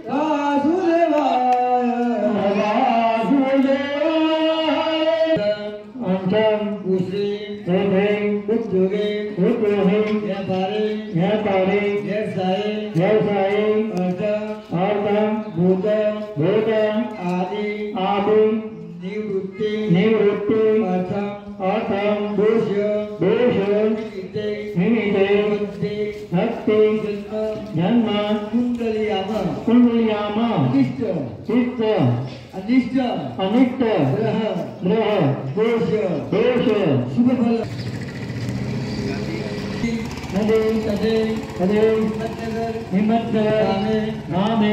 Vasudeva भूत भूत आदि आदि निवृत्ति निवृत्ति अर्थम दोष निमित्ते भक्ति जन्म कुंडलियाम इष्ट अनिष्ट ग्रह दोष शुभ फल हिम्मतनगर नामे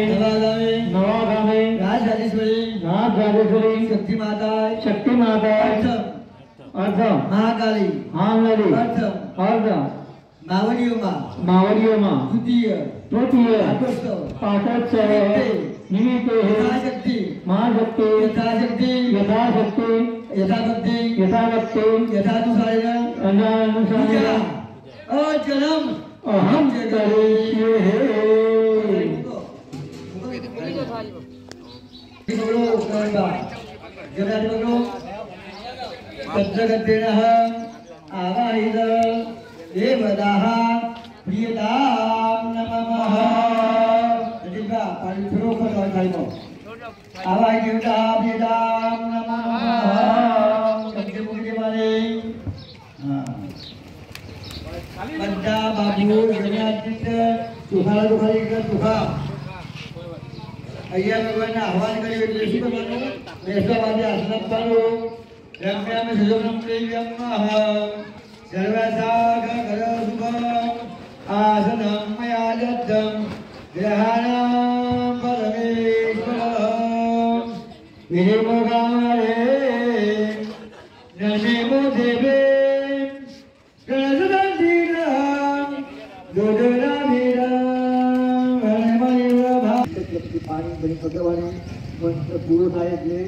नवागामे राजराजेश्वरी शक्ति माता अर्थ महाकाली अर्थ मावडियोमा तृतीय पाठोत्सव निमित्ते महाशक्ति यथाशक्ति अनुसारेण जन्म अहम करिष्ये तत्रगतेनः आवाहित देवदाः प्रियतां नमः प्रतिभा पारिथरो खतोय खाइबो आवाहित देवदाः प्रियतां नमः कबे मुके माने बद्दा बाबू जनादित सुखारी सुखा अय्या भगवान आह्वान करे એટલે શું કરવાનું બેસવાવાદે આસન આપવાનું રમ્યામે સુજોગમ પ્રેમ્યમ સર્વસાગ ઘર સુખમ આસનમ મયા દત્તમ ગ્રહાણામ પરમેશ્વરમ વિનિમોગારે નમેમો દેવે ગણસદંતિરામ દોદરામીરામ पानी बनी पकड़वानी मंत्र पूरो थाय એટલે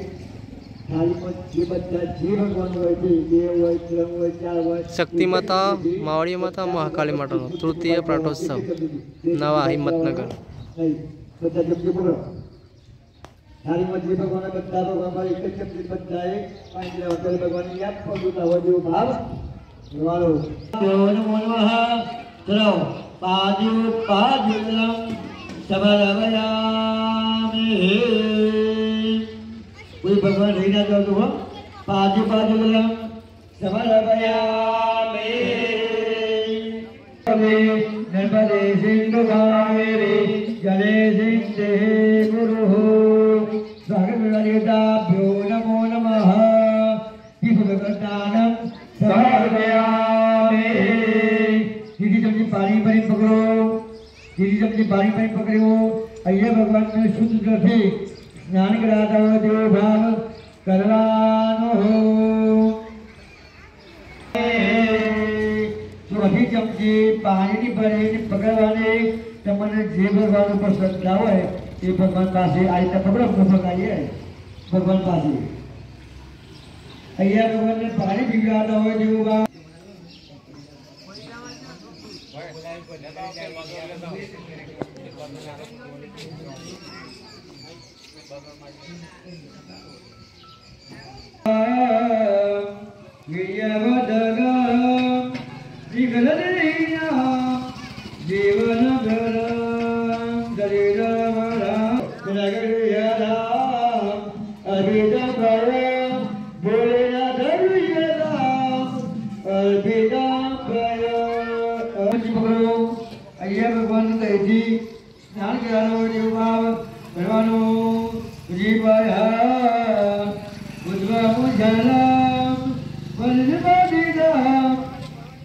થાળીમાં જે બધા જે ભગવાન હોય છે દેવ હોય ત્રણ હોય ચાર હોય शक्ति माता मावड़ी माता महाकाली माता तृतीय पाठोत्सव नवा हिम्मतनगर બધા જપજી બોલો થાળીમાં જે ભગવાન બધા ભગવાન પર એક જ જપજી બધાએ પાણી લેવા કરે ભગવાન યાદ પગુતા હોય જેવો ભાવ વાળો નમો નમઃ ચલો પાજુલમ समरवयामि कोई भगवान रही ना जाओ तो हो पाजु पाजुलम समरवयामि नर्मदे सिंधु कावेरी जले सिंधे गुरुः भगवद्गीताभ्यो नमो नमः विभुगतानं समरवयामि दीदी तुमने पानी भरी पकड़ो दीदी जब पानी पानी पकड़े हो अय्या भगवान ने शुद्ध करके स्नान कराता हो देव भाव करवानो हो तो अभी जब ये पानी नहीं भरे पकड़वाने तमने जे भगवान ऊपर श्रद्धा है ये भगवान पासे आई तक पकड़ो भगवान है भगवान पासे अय्या भगवान ने पानी भिगाता हो देव भाव अय्या भगवान जी स्नान करानो देव भाव करवानो जीवाया बुद्धवा मुझलम वज्रपादिदम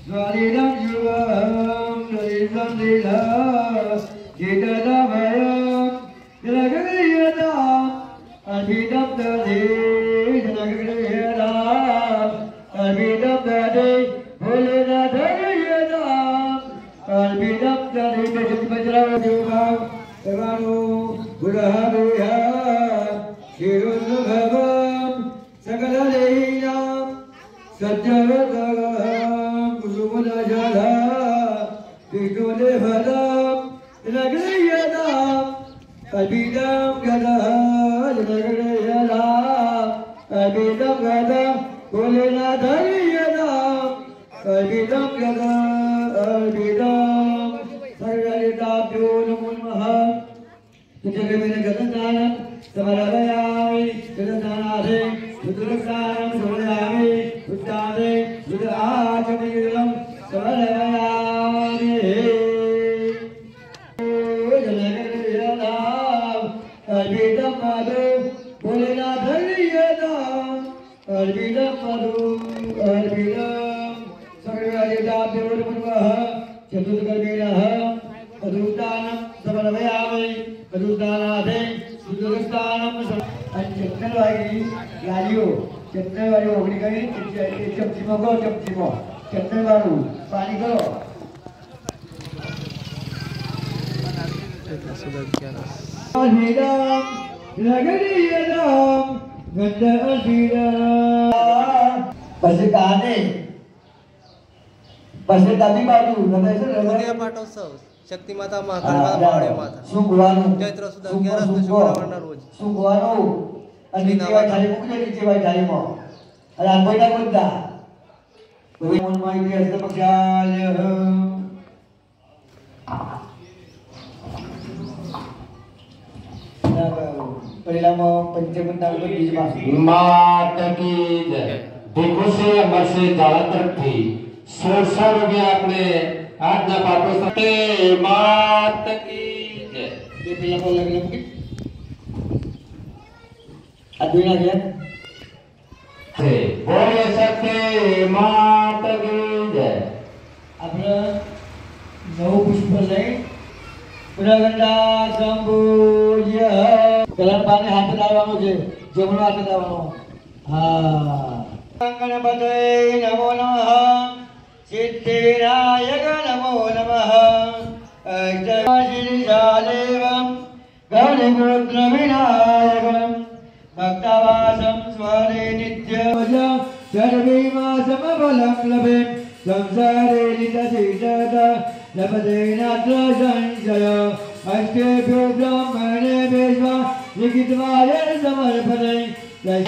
स्वालिदम युवम नरिदम दिला जितदाभयम जलगगयदाम अभिदम दधे जलगगयदाम अभिदम दधे Bholenath Albidam dari bejat bajra juga terlalu berharga kirun bhavam segala lehiyam sajjadagam kusumula jala bidule bhadam nagriyadam albidam gada nagriyadam albidam gada kulena dhariyadam albidam gada albidam sargalita namo namaha तुझे मेरे गदा जलस्नानं समर्पयामि जलस्नानादे रुद्रस्नानं समर्पयामि रुद्रादे रुद्राचमयुगलं समर्पयामि जलगणनाम अर्पितं मधु भोलेनाथ हरियनाम अर्पितं मधु अर्पितं सर्वदेवताभ्यो नमः चतुर्गणेनः अदुदानं समर्पयामि अदुदानादे सुदुस्तानं चंदन वाली गालियो चंदन वाली ओगनी करी चमचीमो को चमचीमो चंदन वालू पानी करो सुधा 11 Alhidam Lagadiyadam Ganda Alhidam Pasal kami baru तृतीय पाठोत्सव शक्ती माता महाकाली माता मावळे माता Sungguhanu चैत्र सुदा 11 शुक्रवारना रोज Sungguhanu Ani jiwa cari buku jadi jiwa cari mau Ada apa yang benda Mohon maaf ya sudah berjalan परिणाम पंचमंडल में बीज मास मात की जय। देखो से अमर से ज्यादातर थी 16 रुपया अपने आज ना पाटो सकते मात की जय। ये पिला को लग लग अदुना गया से बोले सकते मात की जय। अपना नौ पुष्प ले पुरागंडा संबोधिया कलन पानी हाथ डालवानो छे जमनो हाथ डालवानो हां गणपते नमो नमः सिद्धिविनायक नमो नमः अष्टशिरिशादेवं गणेशरुद्र विनायकं भक्तवासं स्वरे नित्यवजं सर्वैमासमबलं लभे संसारे नितसितत लभते नात्र संशय अष्टेभ्यो ब्रह्मणेभ्यो लिखित्वाय समर्पणे जय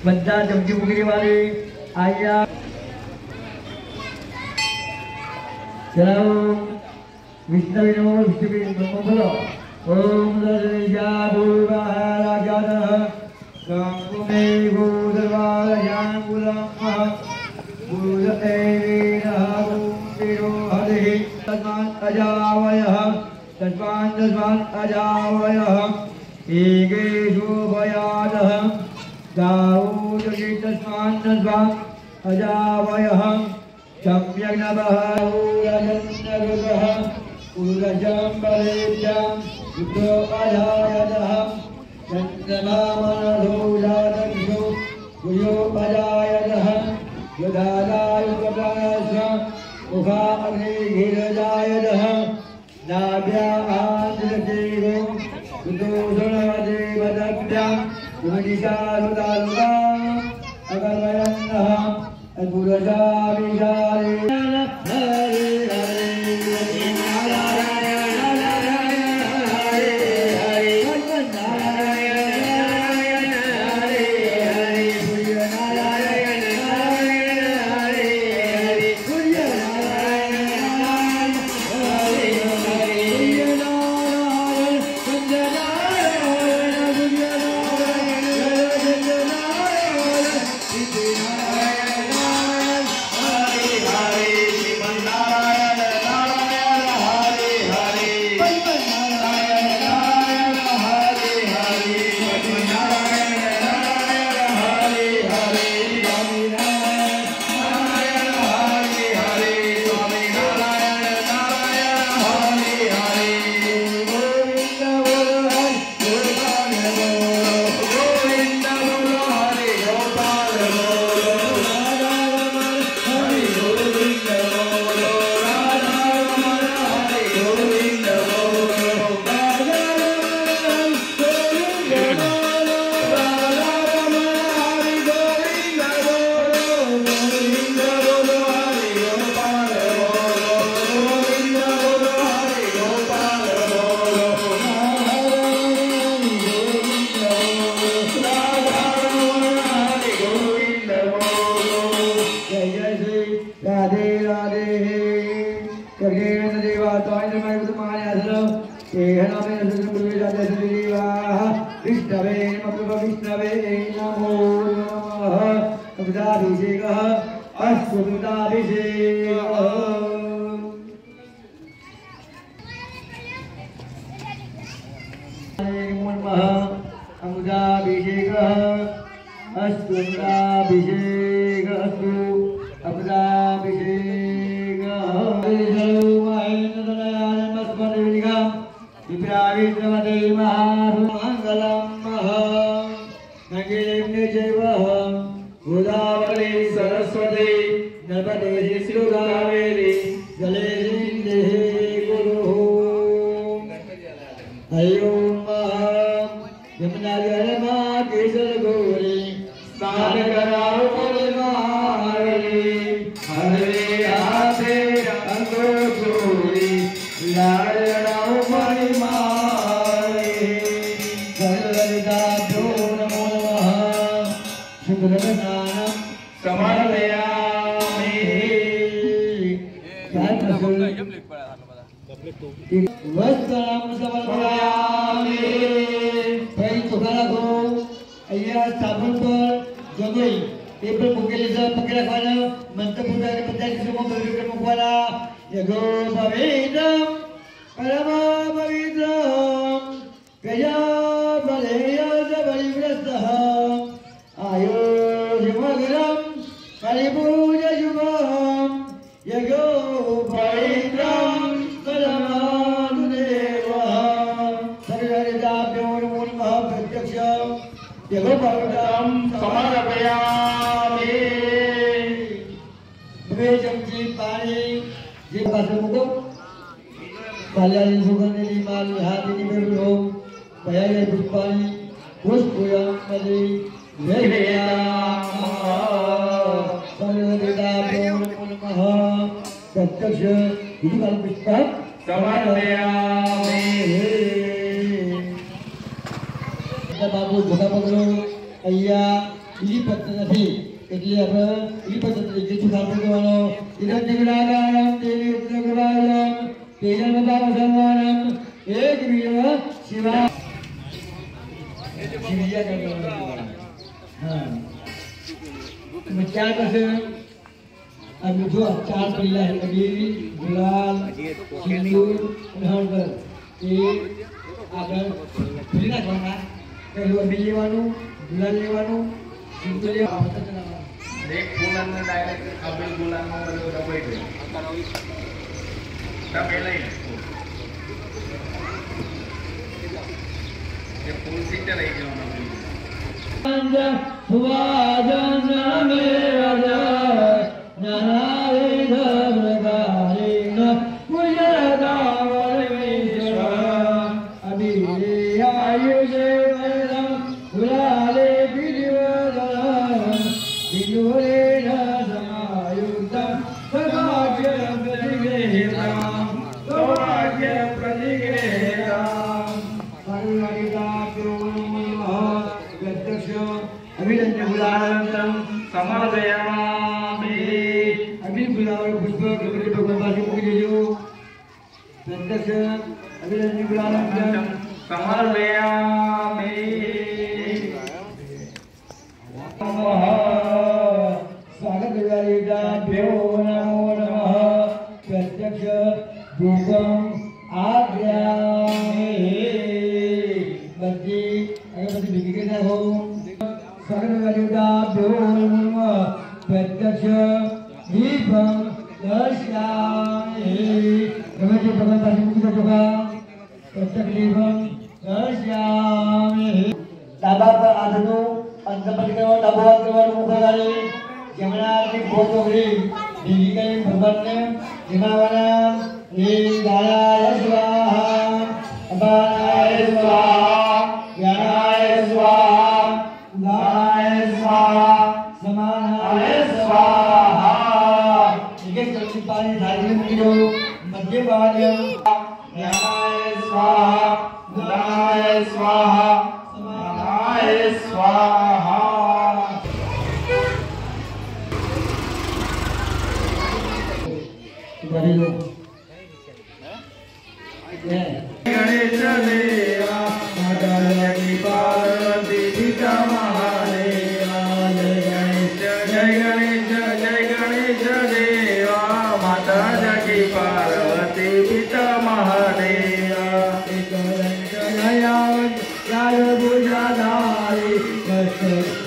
બધા ચમચી મૂકી વાળી આયા ચલાવો વિષ્ણુ નમો વિષ્ણુ નમો બોલો ઓમ દર્યા ભૂર્વારાજાનઃ ગંગુમે ભૂર્વારાજાન ગુલમ ભૂરતૈરેનઃ ભૂમિરો હરિ તસ્માન અજાવયઃ तस्मान् अजावयः एकेषु भयादः दाऊदके तस्मान् अजावयः सम्यक् नभः ऊरजन्नगः ऊरजम्बलेभ्यं युद्धो अजायतः चन्द्रमामनधूजातक्षो गुयो अजायतः यदादायुकप्राणस्य मुखा अग्निघिरजायतः नाभ्या आन्द्रदेवो सुदोषणदेवदभ्यां विमनिशारुदारुदा अगर्वयन्नः अद्भुतजा विशाले हरे हरे नारायण हरे हरे नारायण हरे हरे सूर्य नारायण हरे हरे सूर्य नारायण हरे બીજી પદ્ધતિ નથી એટલે આપણે એ પદ્ધતિ જે સુધારો કરવાનો ઇદં નિગડાગાયમ દેવી ઉદ્રગવાયમ તેજન બતાવ સન્માનમ એક વિવ શિવા શિવિયા કરવાનો हाँ मैं क्या कैसे अब जो चार पीला है अबीर गुलाल सिंदूर नहर ये अगर पीला करना पहले अबीर लेवानु गुलाल लेवानु सिंदूर लेवानु एक बुलान में डायरेक्ट अबीर बुलान में बदल का कोई नहीं तब पहले ही ये फुल सीट रही है उन्होंने सुवादन मेरा नारायण भगवान मुझे दावर में अभी आयुष गुलाले बिलुरे समायुक्तम सौभाग्य प्रतिग्रहणाम सौभाग्य प्रतिग्रहणाम अभिनंदन गुलालंतम समर्पयामि अभी गुलाल पुष्प कमरे भगवान पास मुझे देजो प्रत्यक्ष अभिनंदन गुलालंतम समर्पयामि स्वागत विवादिताभ्यो नमो नमः प्रत्यक्ष धूपम आज्ञामि बद्दी अगरबत्ती बिकी के ना हो स्वागत विवादिताभ्यो नमो नमः प्रत्यक्ष दीपम दर्शयामि अगरबत्ती भगवान पास मुझे देजो प्रत्यक्ष दीपम दर्शयामि दादा पर आधनो अंतपटिकनो दाबोत करवानो मुखगारी जमनानी फोटोग्री दीविकाई भगवानने जिमावना रे दायाय स्वाहा अपानाय स्वाहा ज्ञानाय स्वाहा उदानाय स्वाहा समानाय स्वाहा एक कलसी पानी थाली में गिरो मध्य भागम ज्ञानाय स्वाहा उदानाय स्वाहा समानाय स्वाहा गणेश देवा माता की पार्वती पिता महादेवा जय गणेश देवा माता की पार्वती पिता महादेवा यार बुझाधारी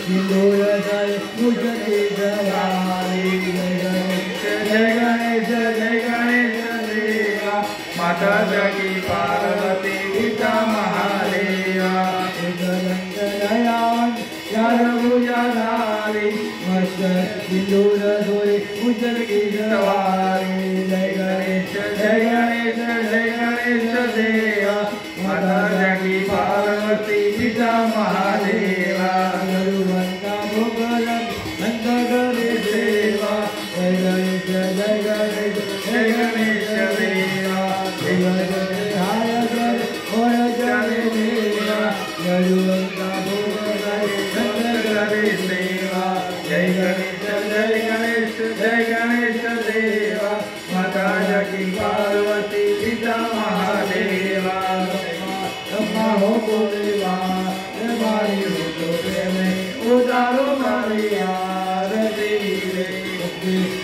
सिंदूर जय मुझे जवारी जय गणेश देवा माता की पार्वती पिता महादेवा यार बुझाधारी मस्त सिंदूर धोरे उजल की सवारी जय गणेश देवा माता की पार्वती पिता महादेवा गुरुवंता भोगलम नंद करे सेवा जय गणेश देवा जय गणेश देवा और चले देवा गुरुवंता भोगलम नंद करे सेवा जय गणेश देवा माता की पार्वती पिता महादेवा हो बोलेवा मारी हो तो प्रेम उदारो मारिया रे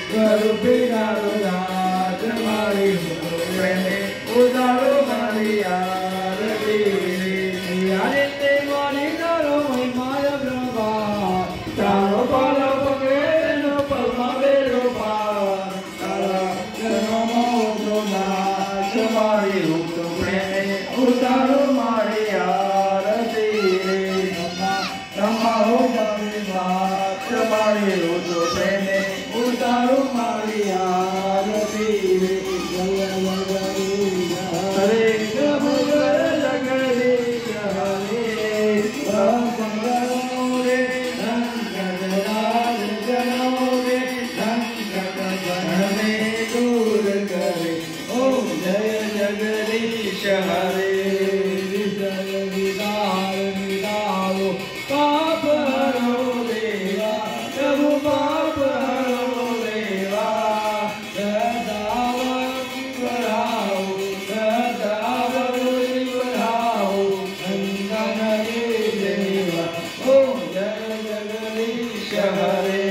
करो बिगारो रात मारी हो तो प्रेम उदारो मारिया रे यारे ते मारी करो माया ब्रह्मा तारो पालो पकड़े नो परमा बेरो पार तारा नमो दोना मारी हो तो प्रेम उदारो हरे हरे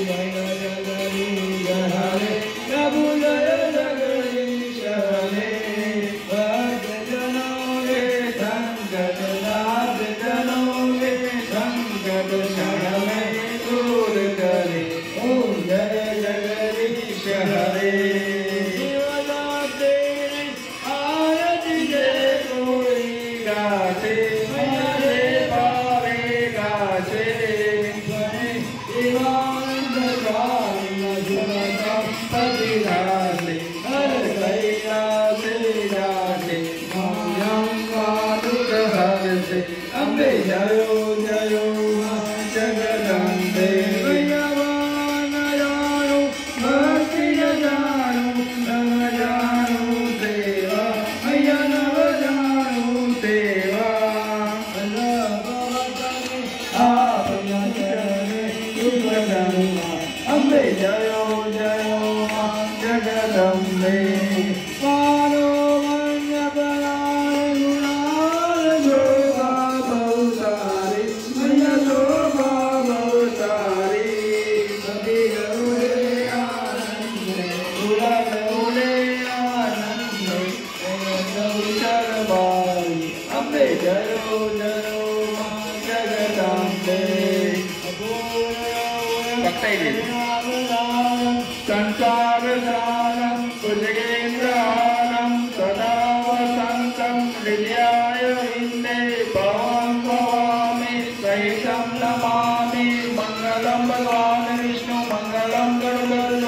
जय जगदीश हरे प्रभु जय जगदीश हरे भक्त जनों के संकट नाथ जनों के संकट क्षण में दूर करे ओम जय जगदीश हरे आरती जय कोई गाते अम्बे जयो जयो जगदम्बे भगवान जानो भक्ति जानो नव जानो देवा भैया नव जानो देवा आप अम्बे जयो जयो जगदम्बे मानो संसार सारं भुजगेन्द्रहारं सदा वसन्तं हृदयाय विन्दे भवं भवामि सहितं नमामि मङ्गलं भगवान् विष्णु मङ्गलं गरुडध्वज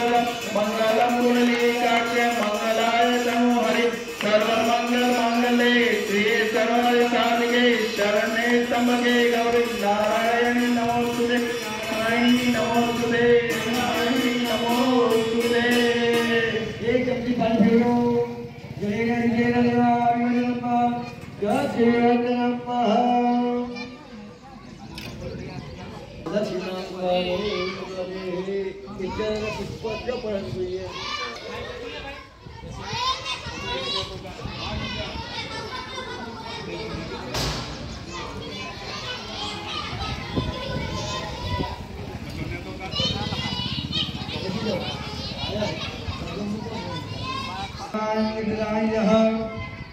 मङ्गलं पुण्डरीकाक्ष मङ्गलाय तनो हरि सर्वमङ्गलमङ्गले श्रिये सर्वसाधिके शरणे त्र्यम्बके गौरी नारायणि नमोस्तुते नारायणि नमोस्तुते नारायणि नमोस्तुते एक चमची पानी फेरो जय जय देवा विमलम्बा जय जगन्नाथ दक्षिणांगारे इतर पुष्पत्र परंतुये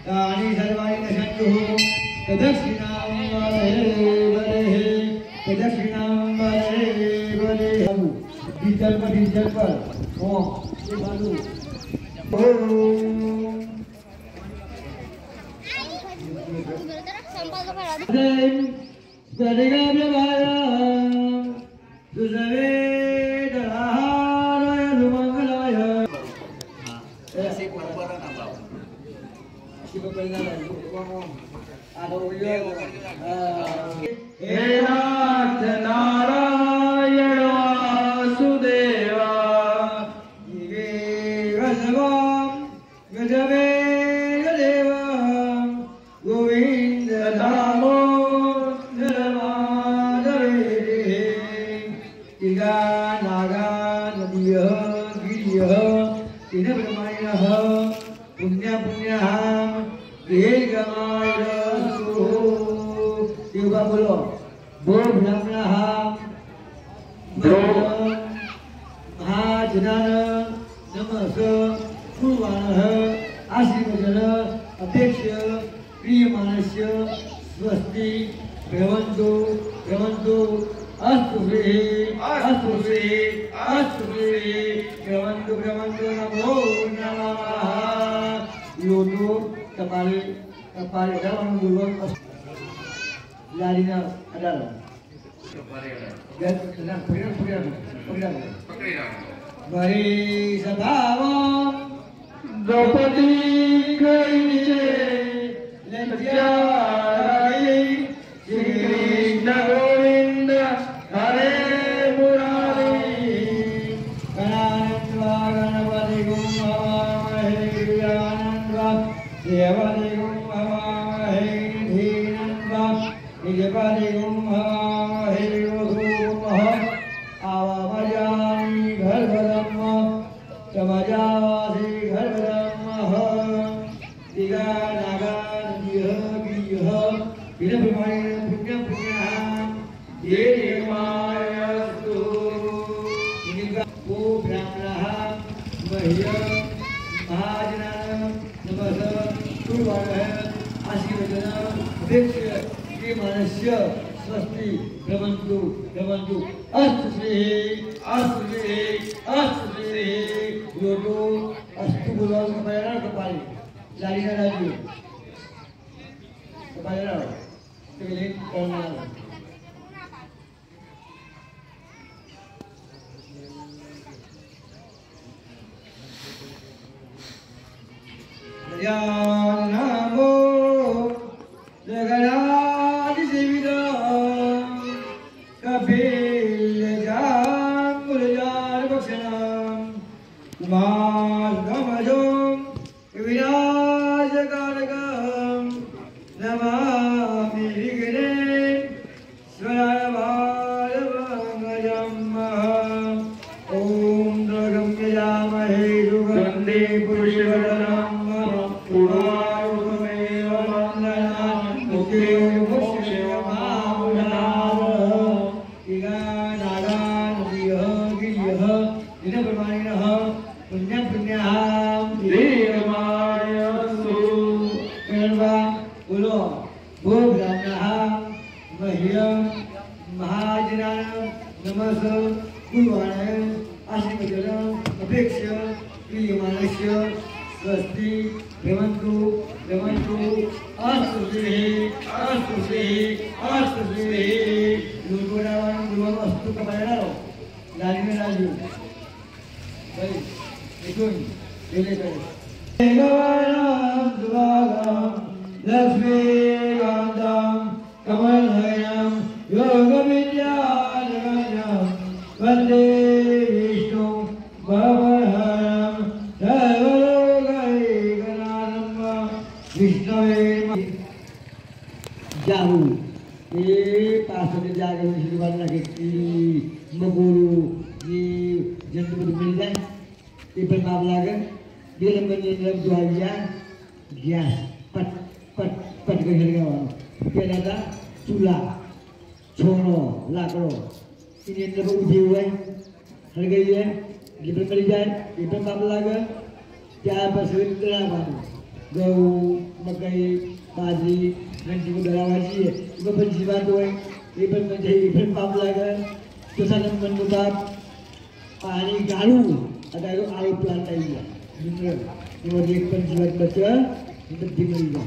तानि सर्वाणि नशन्तुः प्रदक्षिणां वरे डिजल पर ओम ये बालू गरेगा व्यवहारा सुसवे दहाराय सुमंगलाय हे नाथ नारायण वासुदेवा गजवे गदेवा गोविंद नामो धर्माधवे तिगा नागा नदीयः गिरियः तिन ब्रह्मणः पुण्य पुण्यहाम दीर्घमायुरस्तु योगा बोलो बोल ब्रह्मणहाम महाजनान नमः पूर्वाणः आशीर्वचन अपेक्ष प्रियमाणस्य स्वस्ति भ्रमन्तु भ्रमन्तु अस्तु श्रीः अस्तु श्रीः अस्तु श्रीः भ्रमन्तु भ्रमन्तु नमो नमः योतो कपाले कपाले dalam dulu larinya adalah dan tenang pegang bari sabhavam Draupadi नीचे लज्जाई श्री कृष्ण गोविंद हरे मुरारी गणानंदा गणपति गुम हवामहे गजानंदा देवति गुम हवामहे धीनंदा निजपति गुम हवामहे वसुमः आवामजानि गर्भधम्म चमजावासी गर्भधम्मः दिगा नागा नदीयः गिरियः अस्तु श्री योगो अस्तु गुरु कपायरा कपाली लालिना राजू कपायरा तेरे करना नमो जगन्नाथ सेविदा कपिल जामुलजार बक्षणाम मार्गमजोम विराजकारकम नमामि विघ्ने स्वरायवारवंगजम् ओम द्रगम यजामहे सुगंधे पुष्पवर्धनम् पुराणमेव वन्दनान् मुखे मोक्षमाहुनाः इगानागान् गियः दिनप्रमाणिनः पुण्यपुण्यां दीर्घमायसु कर्वा बोलो भोग्राम्यः मह्यं महाजनानां नमः गुरुवाणाय आशीर्वचनम् अपेक्ष्य प्रियमाणस्य स्वस्ति भ्रमन्तु अस्तु श्री गुरुरावान गुरुवान अस्तु कपायरा लालिना राजू भाई इथून गेले करे भगवान सुभागम लक्ष्मी कांतम कमलनयनम योगविद्यालयम वंदे विष्णु भवहरम सर्वलोकैकनाथम विष्णवे जाऊ ये पास में जाकर श्री बाबा के मगुरु ये जंतु को मिल जाए ये पर बाप लागन ये लंबे जब दुआरिया गैस पट पट पट कर गया वाला क्या था चूल्हा छोड़ो लाकड़ो इन्हें जब उठे हुए हट गई है ये पर मिल जाए ये पर बाप लागन क्या बस इतना बात गऊ मकई बाजरी घंटी को डरावाची है वो पर जीवा तो है ये पर मुझे ये पर पाप लगा तो सारे मन को बाप पानी गालू अगर आलू प्लांट आई है जिनमें वो एक पर जीवा बच्चा इधर दिमल जा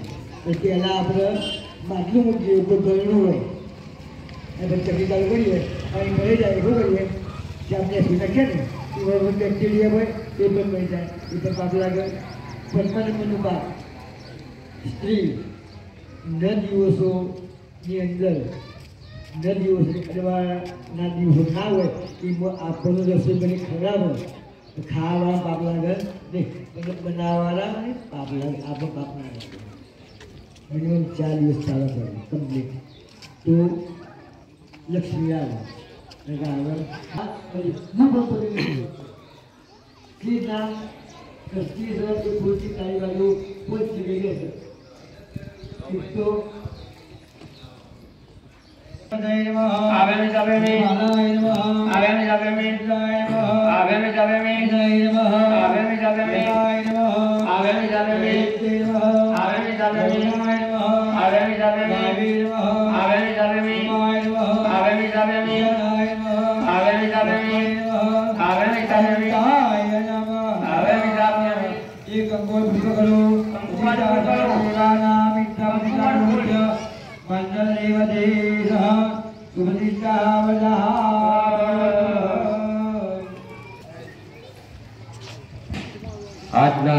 इसके अलावा अपने मातलू मुझे ऊपर गलू है ये बच्चा की गाल करी है और मरे जाए वो करी है जब ने सुना क्या नहीं वो बैक्टीरिया है ये पर मर जाए ये पर पाप लगा परमानेंट मन को स्त्री न दिवसों ની અંદર ન દિવસો કરવા ના દિવસો ના હોય એ આપણને રસોઈ બની ખરાબ હોય તો ખાવા પાપ લાગે નહીં એટલે બનાવવાના નહીં પાપ લાગે આપણે પાપ ના લાગે મિનિમમ 4 દિવસ ચાલે છે કમ્પ્લીટ તો લક્ષ્મી આવે આગળ કે ના કસ્તી સર કે પૂરતી તારી બાજુ પહોંચી ગઈ છે तो आवे में जावे में आवे में जावे में आवे में जावे में आवे में जावे में आवे में जावे में आवे में जावे में आवे में जावे में आवे में जावे में आवे में जावे में आवे में जावे में आवे में जावे में आवे में जावे में ये कंगोल बुझो करो नाम इतना मुझे मंगल देवते सह सुभदिष्टा वल्लहा આજના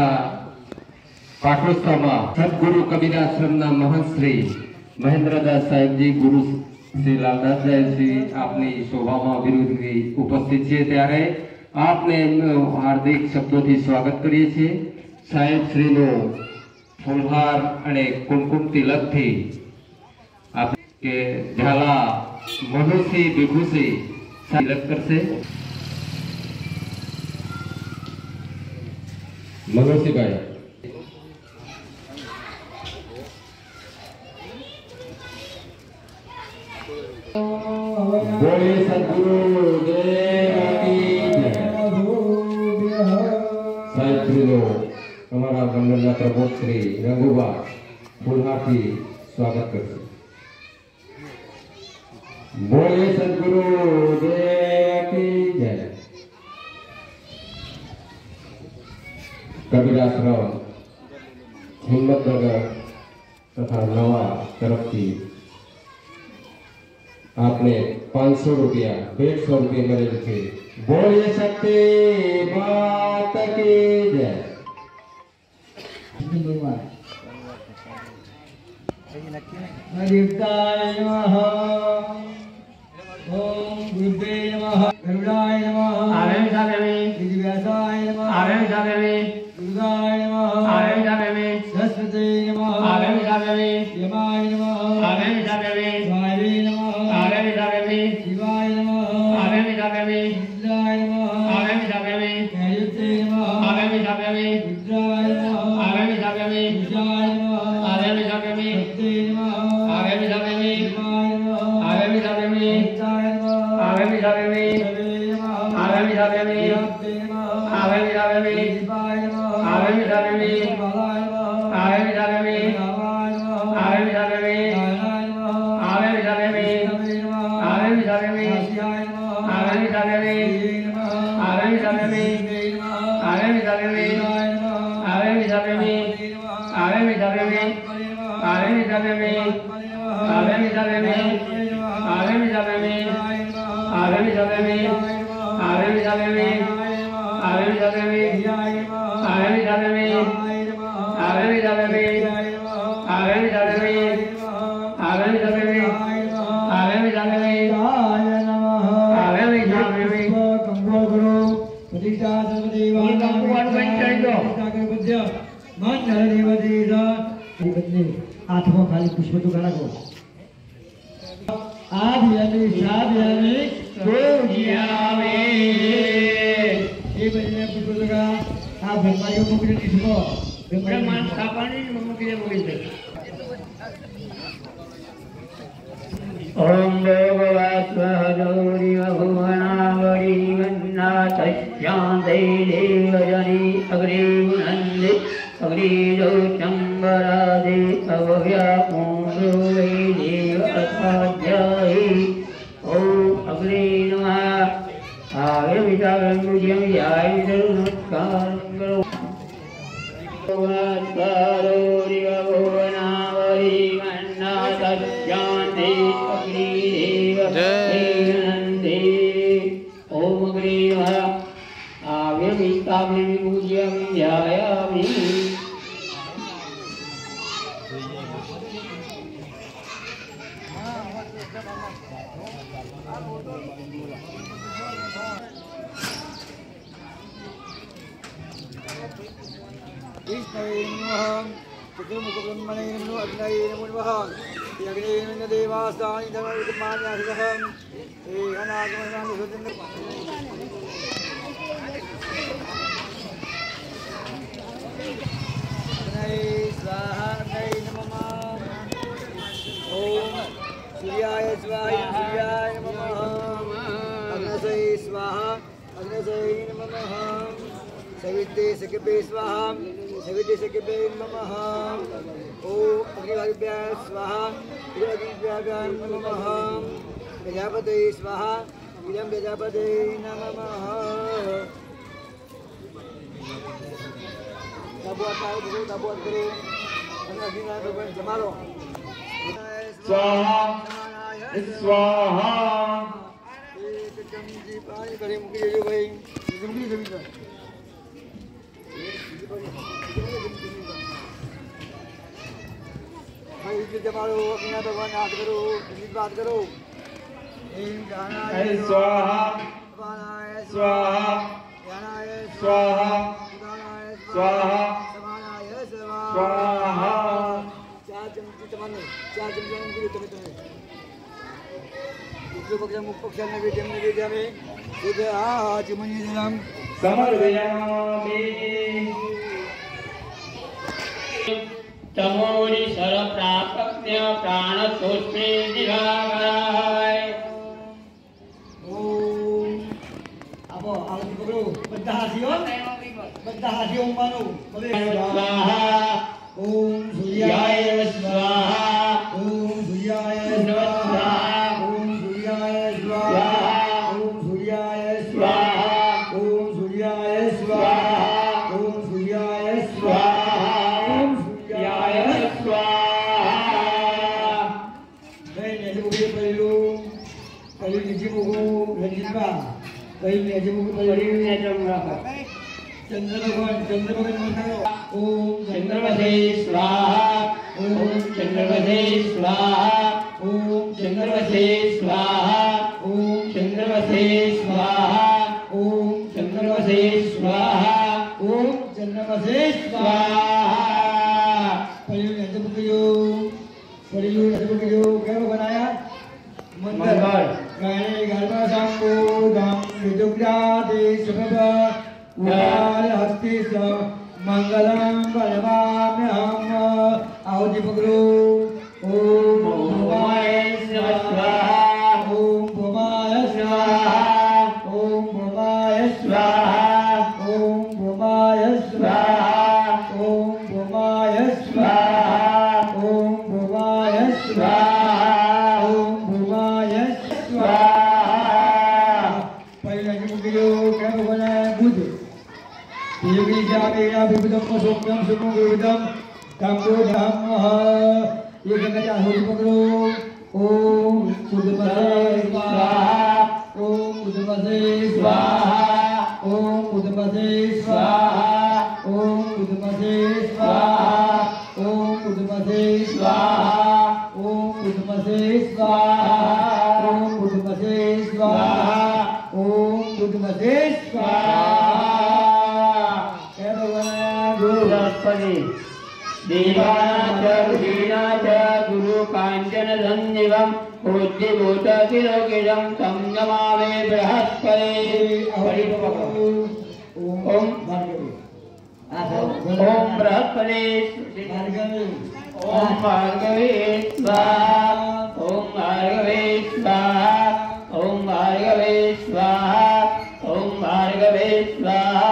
પાટોત્સવમાં સદગુરુ કબીરાશ્રમના મહંત શ્રી મહેન્દ્રદાસ સાહેબજી ગુરુ શ્રી લાલદાસજી આપની શોભામાં વિરુદ્ધની ઉપસ્થિત છે ત્યારે આપને એમનું હાર્દિક શબ્દોથી સ્વાગત કરીએ છીએ સાહેબ શ્રીનો ફૂલહાર અને કુમકુમ તિલકથી આપ કે ઝાલા મનુષી વિભૂષી તિલક કરશે मनोसीभाई बोले सद्गुरु देव की जय। साहिब श्रीनो हमारा मंगलना प्रभु श्री रंगुबा फूलहार की स्वागत करते बोले सदगुरु देव की जय। कबीराश्रम हिम्मतनगर तथा नवा तरफ की आपने 500 रुपया 150 रुपये मेरे लिखे। बोलिए सत्य मात की जय। हरिद्राय नमः। ओम गुरुवे नमः। गरुडाय नमः। दिव्यासाय नमः। दुर्गाय नमः। सरस्वती नमः। यमाय नमः। वायवे नमः। शिवाय नमः। इंद्राय नमः। नैऋत्ये नमः। रुद्राय नमः। ऊर्जाय नमः। सत्ये नमः। शिवाय नमः। भक्ताय आठवां खाली पुष्प तो करा को आभियानी शाभियानी गोजियावे ये बजने पुष्प तो का आप ब्रह्मा को मुक्ति दिसको ब्रह्मा स्थापना मुक्ति दे बोलते ओम देववास्वहदौरि भुवनावरी मन्नाथस्यान्ते देवजनि अग्रिमुनन्दे अग्निजो चम्बरादे अव्यापूर्णो वै देव अस्माध्यायि ॐ अग्ने नमः आयमितागम्बुजं यायमितरुनमस्कारं करो वास्वहदौरि भुवनावरी मन्नाथस्यान्ते अग्निदेवनन्दे ॐ अग्ने नमः आव्यमिताग्निं पूज्यं ध्यायामि। चतुर्मुखब्रह्मणे नमो अग्नये नमो नमः। यज्ञे नमो देवास्तानि धर्मविद्मान्यासहं हे अनागमनानुसुतं स्वाहा नमः नमः। ओम सूर्याय स्वाहा सूर्याय नमः। अग्नसे स्वाहा अग्नसे नमः। सविते सकिपे स्वाहा सविते सकिपे नमः। ओम अग्निभागभ्यां स्वाहा अग्निभागभ्यां नमः। प्रजापते स्वाहा इदं प्रजापते नमः। Tabuat tahu dulu, tabuat kering. Karena gini bukan jemalo. Swaha, swaha. Kecam di pani kering mungkin jadi baik. Mungkin jadi bisa. भाई इसे जमालो अपना भगवान याद करो इसी बात करो स्वाहा स्वाहा स्वाहा स्वाहा स्वाहा। चार चमची तमाने चार चमची के तुम्हें तुम्हें दूसरे पक्ष मुख पक्ष नैवेद्य में दूध आज मंजूरम समर्पयामि। तमोनि सर्वप्रापज्ञ प्राणतोष्मे दिवाकराय। ओम अब आरती करो બધા હાથીઓ માનો स्वाहा ओम सूर्याय स्वाहा ओम सूर्याय स्वाहा ओम सूर्याय कहीं नीचे मुख चंद्र भगवान माता ओम चंद्रवसे स्वाहा ओम चंद्रवसे स्वाहा ओम चंद्रवसे स्वाहा ओम चंद्रवसे स्वाहा ओम चंद्रवसे स्वाहा ओम चंद्रमसे स्वाहा परिलू क्या बनाया मंदिर गाने गरबा सांगो दाम विदुग्रा दे सुभव उदार हस्ति स मंगलम परमाम्यहम आहुति पकड़ो ओम भवाय स्वाहा ओम भवाय स्वाहा ओम भवाय स्वाहा ओम भवाय स्वाहा ओम भवाय स्वाहा ओम भवाय स्वाहा ओम भवाय स्वाहा पहला जो क्या बना बुध योगी जामेया विविधम सोम्यम सुमो विविधम कामो धम्मः ये गंगा हो पकड़ो ओम बुधमसे स्वाहा ओम बुधमसे स्वाहा ओम बुधमसे स्वाहा ओम बुधमसे स्वाहा ओम बुधमसे स्वाहा ओम बुधमसे स्वाहा ओम बुधमसे स्वाहा ओम बुधमसे स्वाहा देवानाच ऋषीणाच गुरु कांचन संजीवम उद्दिभूत तिरोगिरं तं नमामि बृहस्पति ओम बृहस्पति ओम भार्गवे स्वाहा ओम भार्गवे स्वाहा ओम भार्गवे स्वाहा ओम भार्गवे स्वाहा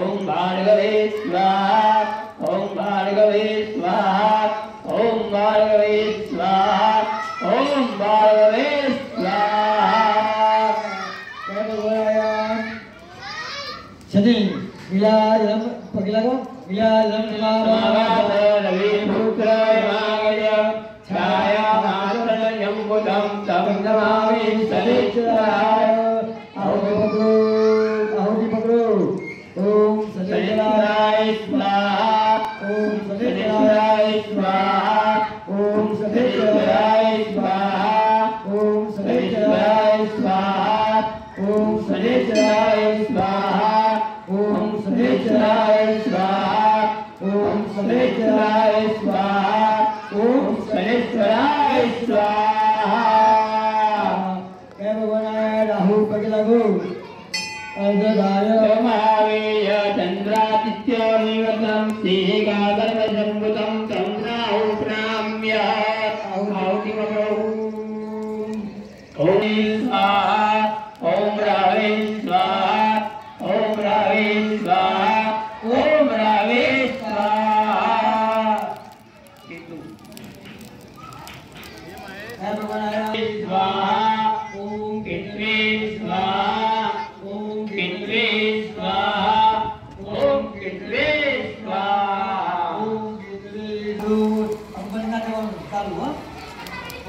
ओम भार्गवे स्वाहा ओम भार्गवे स्वाहा ओम भार्गवे स्वाहा ओम भार्गवे स्वाहा सदी मिलालम पगलागो मिलालम रवि पुत्र मागय छाया मात्रयं बुधं तं नमामि सनिचराय आहुति पकड़ो ओम सनिचराय स्वाहा ओम सनिचराय स्वाहा ओम सनिचराय स्वाहा ओम सनिचराय स्वाहा ओम सनिचराय स्वाहा ओम सनिचराय स्वाहा ओम सनिचराय स्वाहा ओम सनिचराय स्वाहा क्या बनाया राहु पगलागो अर्धदाय महावीय चंद्रादित्यनिवतं श्रीगाधर्मजम्बुतं तं राहु प्रणम्य आहुति पकड़ो ओम स्वाहा ओम रावे स्वाहा ओम रावे स्वाहा ओम रावे स्वाहा क्या बनाया स्वाहा ओम किन्वे स्वाहा ओम किन्वे स्वाहा ओम किन्वे स्वाहा ओम अपन का चालू हुआ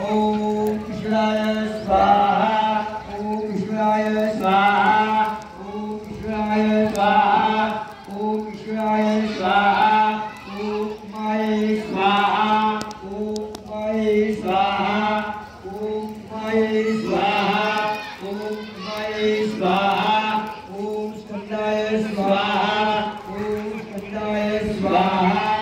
ओम ईश्वराय स्वाहा ओम ईश्वराय स्वाहा ओम ईश्वराय स्वाहा ओम ईश्वराय स्वाहा ओम माये स्वाहा ओम माये स्वाहा ओम माये स्वाहा ओम माये स्वाहा ओम स्कंदाय स्वाहा ओम स्कंदाय स्वाहा स्वाहा